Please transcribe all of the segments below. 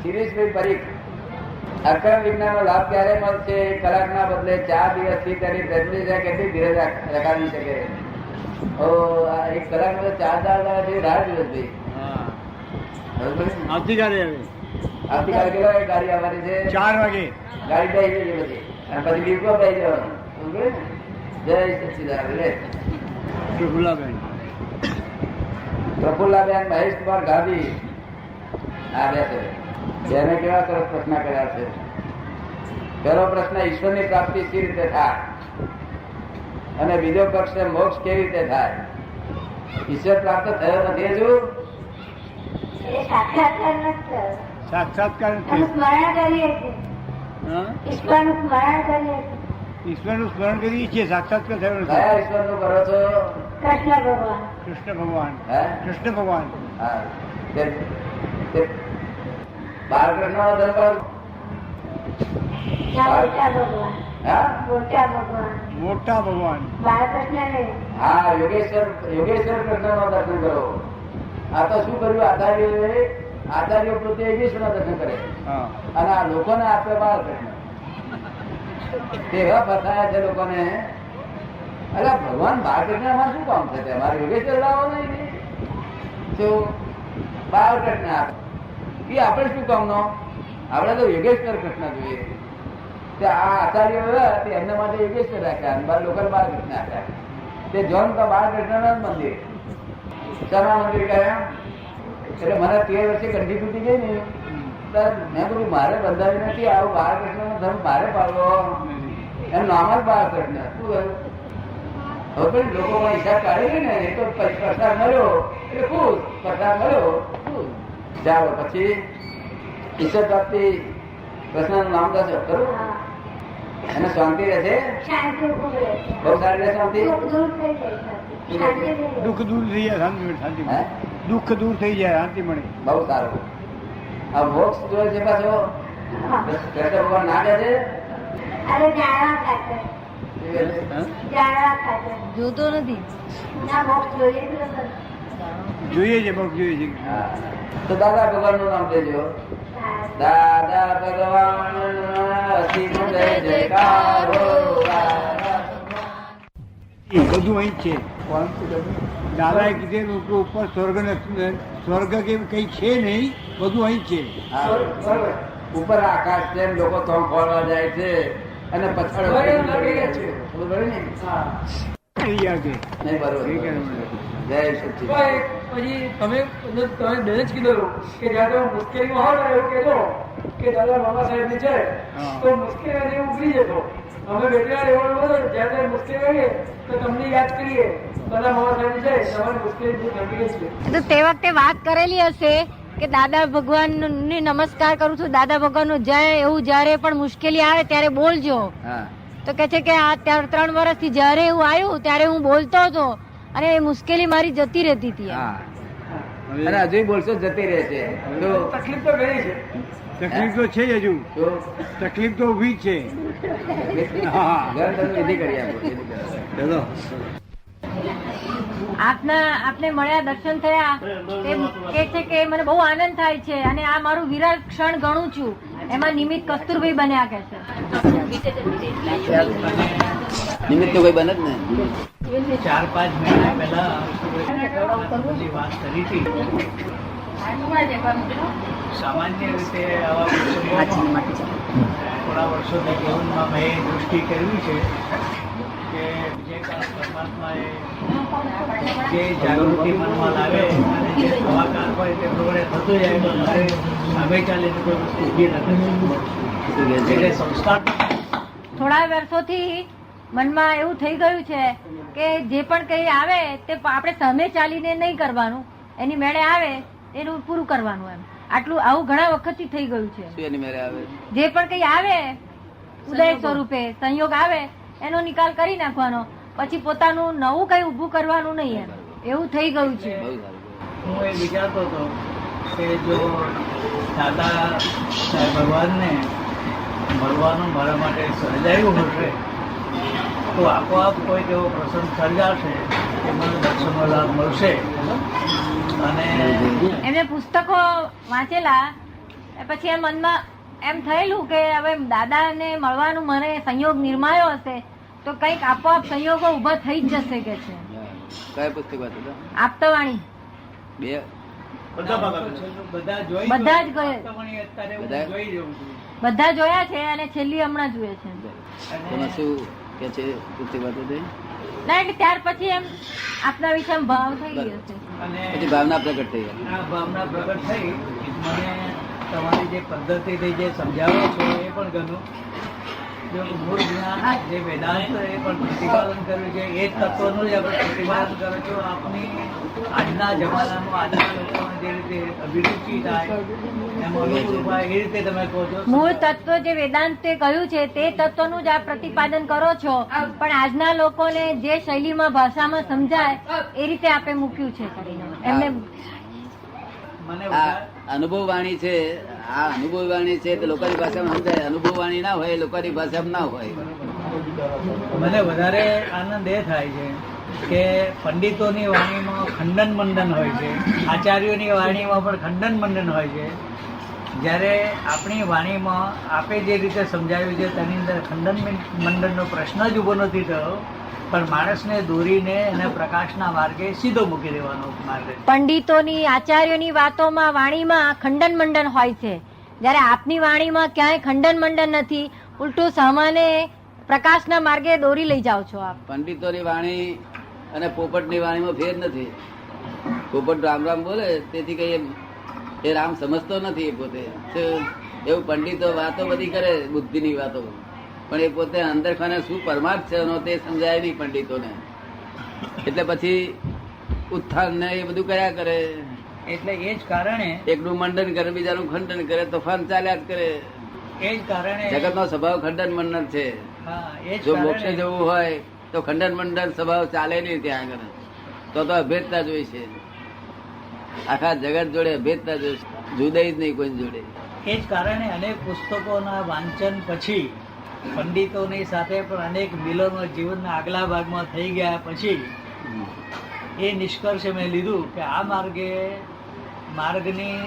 શિરીષભાઈ પરીખ, અક્રમ વિજ્ઞાનનો લાભ ક્યારે મળશે? કલાકના બદલે 4 દિવસથી તેની પ્રતિક્રિયા કેટલી ધીરજ રખાવી શકે? એક કલાક માં 4 દાડા રાહ દિવસ ભાઈ. આવતીકાલે આવતીકાલે કેટલા ગાડી આવવાની છે? 4 વાગે ગાડી દઈ દેજે બધી, અને પછી ડીપો દઈ દેવાનું. જય સચ્ચિદાનંદ. પ્રફુલ્લાબેન મહેશકુમાર ગાંધી આવ્યા છે. બેને કેવા સરસ પ્રશ્ન કર્યા છે. પહેલો પ્રશ્ન, ઈશ્વરની પ્રાપ્તિ સી રીતે થાય? અને બીજો પ્રશ્ન, મોક્ષ કેવી રીતે થાય? ઈશ્વર પ્રાપ્ત થયો નથી હજુ? સાક્ષાત્કાર ઈશ્વરનું સ્મરણ કરીએ છીએ, સાક્ષાત્કાર થયો નથી. કયા ઈશ્વર નું કરો છો? કૃષ્ણ ભગવાન. હે? કૃષ્ણ ભગવાન. હા, બાળકૃષ્ણ નો દરબાર. મોટા ભગવાન. હા, યોગેશ્વર કૃષ્ણ નો દર્શન કરો. આ તો શું કર્યું? આચાર્યો પોતે યોગેશ્વર ના દર્શન કરે, અને આ લોકોને આપે બાળકૃષ્ણ. તે એવા ફસાયા છે લોકોને. અરે ભગવાન બાળકૃષ્ણ માં શું કામ છે? અમારે યોગેશ્વર લાવો નહીં, શું બાળકૃષ્ણ આપે? એ આપણે શું કામ નો? આપણે તો યોગેશ્વર કૃષ્ણ જોઈએ. આ આચાર્ય એમના માટે યોગેશ્વર રાખ્યા, લોકો બાળકૃષ્ણ આપ્યા. તે જોન તો બાળકૃષ્ણ ના મંદિર, શમા મંદિર કયા. એટલે મને 13 વર્ષે કંઠી તૂટી ગઈ ને, મેં કહ્યું મારે બંધાવી નથી, આવું બાળકૃષ્ણ નો ધર્મ મારે પાડવો. એમ નામ જ બાળકૃષ્ણ. શું કહ્યું? હવે પણ લોકો હિસાબ કાઢી ને, એ તો પ્રસાદ મળ્યો એટલે ખુશ, પ્રસાદ મળ્યો ખુશ. ચાલો પછી ઈશ્વર પ્રાપ્તિ પ્રશ્ન નું નામ દસ કરું. એને શાંતિ રહેશે, બહુ સારી રહે શાંતિ. દુઃખ દૂર થઈ જાય, શાંતિ. દુઃખ દૂર થઈ જાય, શાંતિ મળે. બહુ સારું. આ મોક્ષ જોઈએ છે પાછો કૃષ્ણ ભગવાન ના કહે છે. જોતો નથી. જોઈએ છે, મોક્ષ જોઈએ છે. તો દાદા ભગવાન નું નામ દેજો. દાદા ભગવાન બધું અહીં જ છે. દાદાએ કીધેલું કે ઉપર સ્વર્ગ કે કઈ છે નહીં, બધું અહીં જ છે. ઉપર આકાશ છે, લોકો તો ખોલવા જાય છે અને પછાડ જય સચ્ચિદાનંદ. પછી તમે બેન જ કીધેલું કે જયારે મુશ્કેલીમાં હોય ને એવું કહેતો કે દાદા બાબા સાહેબ ની છે તો મુશ્કેલી ઉભરી જતો. અમે બેઠા રહેવાનું બોલો, જયારે મુશ્કેલી આવીએ તો તમને યાદ કરીએ. દાદા બાબા સાહેબ ની છે, તમારી મુશ્કેલી દૂર થઈ ગઈ છે. તો તે વખતે વાત કરેલી હશે કે દાદા ભગવાન ને નમસ્કાર કરું છું, દાદા ભગવાન નું જય, એવું જયારે પણ મુશ્કેલી આવે ત્યારે બોલજો. તો કે છે કે આ 3 વર્ષથી જયારે એવું આવ્યું ત્યારે હું બોલતો હતો અને એ મુશ્કેલી મારી જતી રહેતી હતી. અને હજુ બોલશો જતી રહે છે. તકલીફ તો ઘણી છે. તકલીફ તો છે હજુ, તકલીફ તો ઉભી જ છે. ચલો આપને મળ્યા, દર્શન થયા, કે છે કે મને બહુ આનંદ થાય છે અને આ મારું વિરાટ ક્ષણ ગણું છું. એમાં નિમિત્ત કસ્તુરભાઈ બન્યા કે છે. નિમિત્ત તો કોઈ બને જ ને. 4-5 મહિના પહેલા બધી વાત કરી હતી. સામાન્ય રીતે આવા થોડા વર્ષોથી જીવનમાં મેં દૃષ્ટિ કરવી છે કે જે કાળ પરમાત્માએ જે જાગૃતિ મનમાં લાવે અને જે કલાકાર હોય તે પ્રમાણે થતું જાય તો મારે સામે ચાલીને કોઈ વસ્તુ ઊભી નથી. એટલે સંસ્કાર થોડા વર્ષોથી મનમાં એવું થઈ ગયું છે કે જે પણ કઈ આવે તે આપણે સામે ચાલીને નહીં કરવાનું, એની મેળે આવે એનું પૂરું કરવાનું. એમ આટલું આવું ઘણા વખતથી થઈ ગયું છે. જે પણ કઈ આવે ઉદય સ્વરૂપે સંયોગ આવે એનો નિકાલ કરી નાખવાનો, પછી પોતાનું નવું કઈ ઉભું કરવાનું નહીં. એમ એવું થઈ ગયું છે. હું એ વિચારતો હતો કે જો દાદા ભગવાનને મળવાનું મારા માટે સર્જાયું હશે તો આપોઆપ કોઈક એવો પ્રસંગ સર્જાશે કે મને દર્શનનો લાભ મળશે. અને એમને પુસ્તકો વાંચેલા પછી એમ મનમાં એમ થયેલું કે હવે દાદાને મળવાનું મને સંયોગ નિર્માયો હશે તો કંઈક આપોઆપ સંયોગો ઉભા થઈ જ જશે કે છે. કયા પુસ્તક વાંચો? આપતાવાણી. બે બધા બધા જ ગયે. અત્યારે હું બધા? જોઈ રહ્યો છું. બધા જોયા છે અને છેલ્લી હમણાં જોઈએ છે. તેમાં શું કે છે પુસ્તક વાંચો તે? ના એટલે ત્યાર પછી એમ આપના વિશે એમ ભાવ થઈ ગયો છે. અને પછી ભાવના પ્રગટ થઈ ગઈ. આ ભાવના પ્રગટ થઈ મને તમારી જે પદ્ધતિથી જે સમજાવો છો એ પણ ગમ્યું. જો મૂળ જ્ઞાન જે વેદાંત એ પણ પ્રતિપાદન કર્યું છે એ જ તત્વનું જ આપણે પ્રતિપાદન કરો છો. આપની આજના જમાનામાં આજના લોકોને જે રીતે અભિરુચિ થાય એમ અનુકૂળ થાય એ રીતે તમે કહો છો. મૂળ તત્વ જે વેદાંતે કહ્યું છે તે તત્વનું જ આપ પ્રતિપાદન કરો છો, પણ આજના લોકોને જે શૈલીમાં ભાષામાં સમજાય એ રીતે આપે મૂક્યું છે કરીને. એમને મને આ વધારે અનુભવ વાણી છે, આ અનુભવ વાણી છે તે લોકોની ભાષામાં સમજાય. અનુભવ વાણી ના હોય લોકોની ભાષામાં ના હોય. મને વધારે આનંદ એ થાય છે કે પંડિતોની વાણીમાં ખંડન મંડન હોય છે, આચાર્યોની વાણીમાં પણ ખંડન મંડન હોય છે. જ્યારે આપણી વાણીમાં આપે જે રીતે સમજાવ્યું છે તેની અંદર ખંડન મંડનનો પ્રશ્ન જ ઊભો નથી થયો, પણ માણસને દોરીને અને પ્રકાશના માર્ગે સીધો મૂકી દેવાનો માર્ગ. પંડિતોની આચાર્યોની વાતોમાં વાણીમાં ખંડન મંડન હોય છે, જ્યારે આપની વાણીમાં ક્યાંય ખંડન મંડન નથી, ઉલટું સામાન્ય પ્રકાશના માર્ગે દોરી લઈ જાઓ છો આપ. પંડિતોની વાણી અને પોપટની વાણીમાં ફેર નથી. પોપટ રામ રામ બોલે તેથી કઈ એ રામ સમજતો નથી. એ પોતે એવું પંડિતો વાતો બધી કરે બુદ્ધિની વાતો, પણ એ પોતે અંદર ખાને શું પરમાર્થ છે એનો તે સમજાય નહીં પંડિતોને. એટલે પછી ઉત્થાન ને એ બધું કર્યા કરે. એટલે એ જ કારણે એકનું મંડન કરે, બીજાનું ખંડન કરે, તોફાન ચાલ્યા જ કરે. એ જ કારણે જગતનો સ્વભાવ ખંડન મંડન છે. હા, એ જ જો મોક્ષે કારણે જવું હોય તો ખંડન મંડન સ્વભાવ ચાલે નહીં ત્યાં આગળ. તો અભેદતા જોઈ છે. આખા જગત જોડે અભેદતા જોઈશે, જુદાઈ જ નહીં કોઈ જોડે. એ જ કારણે અનેક પુસ્તકોના વાંચન પછી પંડિતોની સાથે પણ અનેક મિલનો જીવનના આગલા ભાગમાં થઈ ગયા પછી એ નિષ્કર્ષ મેં લીધું કે આ માર્ગની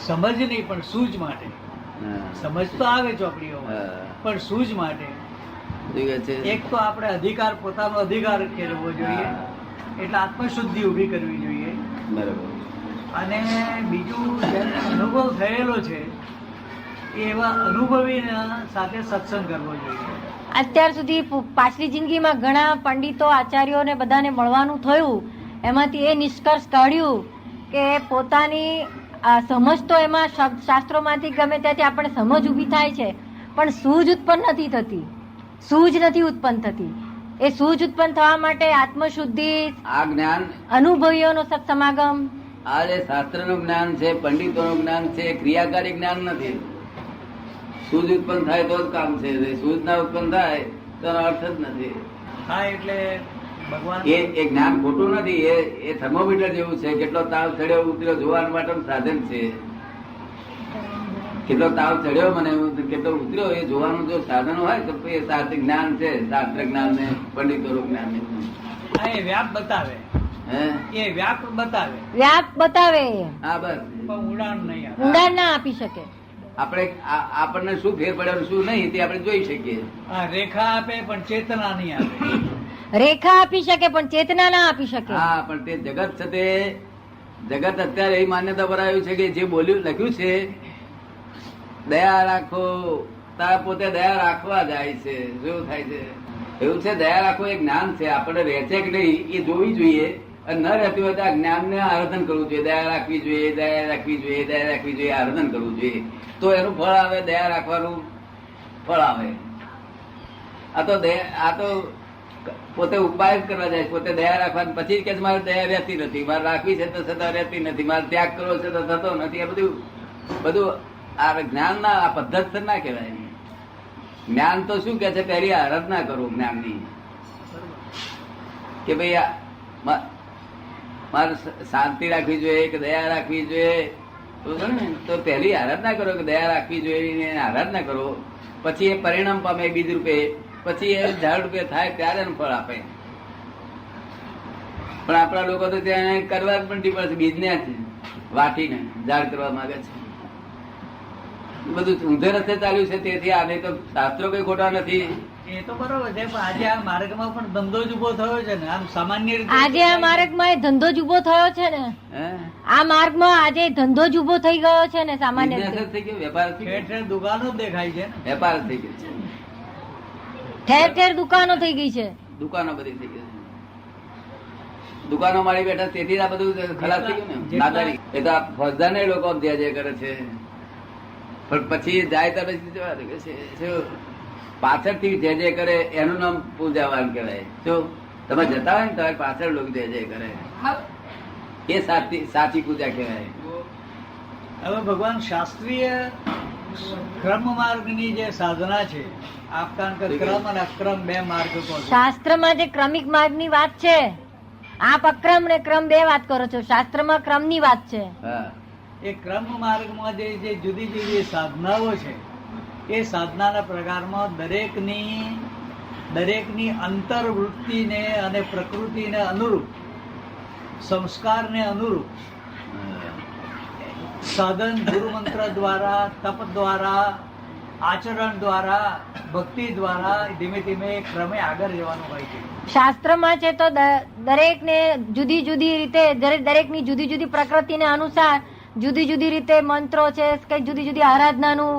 સમજ નહીં પણ સૂઝ માટે. સમજ તો આવે ચોપડીઓમાં, પણ સૂઝ માટે એક તો આપણે અધિકાર, પોતાનો અધિકાર કેળવવો જોઈએ, એટલે આત્મશુદ્ધિ ઊભી કરવી જોઈએ. બરોબર. અને બીજું જેને અનુભવ થયેલો છે એવા અનુભવીના સાથે સત્સંગ કરવો જોઈએ. અત્યાર સુધી પાછલી જિંદગીમાં ઘણા પંડિતો આચાર્યોને બધાને મળવાનું થયું, એમાંથી એ નિષ્કર્ષ કાઢ્યું કે પોતાની સમજ તો એમાં શાસ્ત્રોમાંથી ગમે ત્યાંથી આપણે સમજ ઊભી થાય છે, પણ સૂઝ ઉત્પન્ન નથી થતી. સૂઝ નથી ઉત્પન્ન થતી. એ સૂઝ ઉત્પન્ન થવા માટે આત્મશુદ્ધિ, આ જ્ઞાન, અનુભવીઓનો સત્સમાગમ, આ જે શાસ્ત્રનું જ્ઞાન છે, પંડિતોનું જ્ઞાન છે, ક્રિયાકારી જ્ઞાન નથી. સૂઝ ઉત્પન્ન થાય તો જ કામ છે. સૂઝ ના ઉત્પન્ન થાય તો એનો અર્થ જ નથી. હા, એટલે ભગવાન એ જ્ઞાન ખોટું નથી. એ થર્મોમીટર જેવું છે. કેટલો તાવ ચડ્યો ઉતર્યો જોવા માટેનું સાધન છે. કેટલો તાવ ચડ્યો મને કેટલો ઉતર્યો એ જોવાનું જો સાધન હોય તો એ શાસ્ત્ર જ્ઞાન છે. શાસ્ત્ર જ્ઞાન ને પંડિતોનું જ્ઞાન ને હા, એ વ્યાપ બતાવે, એ વ્યાપ બતાવે, વ્યાપ બતાવે, હા બસ. પણ ઉડાણ નહીં આપે. ઊંડાણ ના આપી શકે. આપણે આપણને શું ફેર પડ્યો શું નહીં તે આપણે જોઈ શકીએ. હા, રેખા આપે પણ ચેતના નહીં આપે. રેખા આપી શકે પણ ચેતના ના આપી શકે. હા, પણ તે જગત છે તે જગત અત્યારે એ માન્યતા પર આવ્યું છે કે જે બોલ્યું લખ્યું છે દયા રાખો, તારા પોતે દયા રાખવા જાય છે. શું થાય છે? એવું છે દયા રાખવું એક જ્ઞાન છે. આપણે રહે છે કે નહીં એ જોવી જોઈએ, અને ન રહેતી હોય તો આ જ્ઞાનને આરાધન કરવું જોઈએ. દયા રાખવી જોઈએ, દયા રાખવી જોઈએ, દયા રાખવી જોઈએ, આરાધન કરવું જોઈએ, તો એનું ફળ આવે. દયા રાખવાનું ફળ આવે. આ તો પોતે ઉપાય જ કરવા જાય, પોતે દયા રાખવાની પછી કે મારે દયા રહેતી નથી, મારે રાખવી છે તો છતાં રહેતી નથી, મારે ત્યાગ કરવો છે તો થતો નથી. આ બધું આ જ્ઞાન ના આ પદ્ધતિ ના કહેવાય. જ્ઞાન તો શું કે છે? પહેલી આરાધના કરો જ્ઞાનની, કે ભાઈ મારે શાંતિ રાખવી જોઈએ કે દયા રાખવી જોઈએ, તો પહેલી આરાધના કરો કે દયા રાખવી જોઈએ, આરાધના કરો. પછી એ પરિણામ પામે બીજ રૂપે, પછી એ ઝાડ રૂપે થાય ત્યારે એનું ફળ આપે. પણ આપણા લોકો તો ત્યાં કરવા જ પણ પડે, બીજને વાટીને ઝાડ કરવા માંગે છે. બધું ઊંધે રસ્તે ચાલ્યું છે તેથી આ નહીં તો શાસ્ત્રો કઈ ખોટા નથી. એ તો બરોબર છે, પણ આજે આ માર્ગમાં પણ ધંધો જ ઉભો થયો છે ને. આમ સામાન્ય રીતે આજે આ માર્ગમાં ધંધો જ ઉભો થયો છે ને. હે આ માર્ગમાં આજે ધંધો જ ઉભો થઈ ગયો છે ને સામાન્ય બિઝનેસ જ રીતે. થઈ ગયો, વેપાર જ થઈ ઠેર ગયો. ઠેર દુકાનો જ દેખાય છે ને. વેપાર જ થઈ ગયો છે. ઠેર ઠેર દુકાનો થઈ ગઈ છે. દુકાનો બધી થઈ ગઈ છે. દુકાનો મારી બેઠા તેથી આ બધું ખલાસ થઈ ગયું ને. નાદારી એ તો આ ફોજદારને લોકો જે જે કરે છે, પણ પછી જાય તો પછી જવા દે કે છે શું? પાછળથી જે જે કરે એનું નામ પૂજાવાન કહેવાય. જો તમે જતા હોય ને તમારી પાછળ લોકો જે જે કરે એ સાચી પૂજા કહેવાય. હવે ભગવાન શાસ્ત્રીય ક્રમ માર્ગની જે સાધના છે, આપ કારણ કે ક્રમ અને અક્રમ બે માર્ગ કહો છો. શાસ્ત્રમાં જે ક્રમિક માર્ગની વાત છે, આપ અક્રમ ને ક્રમ બે વાત કરો છો. શાસ્ત્રમાં ક્રમની વાત છે. હા એ ક્રમ માર્ગમાં જે જુદી જુદી સાધનાઓ છે, એ સાધનાના પ્રકારમાં દરેકની અંતરવૃત્તિને અને પ્રકૃતિને અનુરૂપ, સંસ્કારને અનુરૂપ સાધન ગુરુ મંત્ર દ્વારા, તપ દ્વારા, આચરણ દ્વારા, ભક્તિ દ્વારા ધીમે ધીમે ક્રમે આગળ જવાનું હોય છે. શાસ્ત્રમાં છે તો દરેકને જુદી જુદી રીતે, દરેકની જુદી જુદી પ્રકૃતિને અનુસાર જુદી જુદી રીતે મંત્રો છે, કઈ જુદી જુદી આરાધનાનું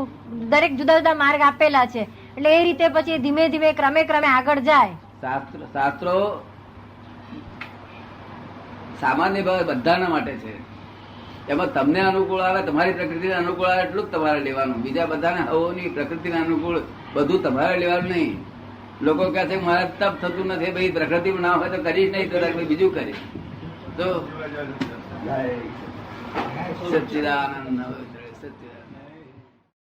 દરેક જુદા જુદા માર્ગ આપેલા છે. એટલે એ રીતે પછી ધીમે ધીમે ક્રમે ક્રમે આગળ જાય. શાસ્ત્રો સામાન્ય ભાવે બધાના માટે છે. એમાં તમને અનુકૂળ આવે, તમારી પ્રકૃતિને અનુકૂળ આવે એટલું જ તમારે લેવાનું. બીજા બધાને હવોની પ્રકૃતિને અનુકૂળ બધું તમારે લેવાનું નહીં. લોકો કહે છે મારે તપ થતું નથી, ભાઈ પ્રકૃતિમાં ના હોય તો કરીશ નહીં, તો બીજું કરીશ. તો સચ્ચિદાનંદ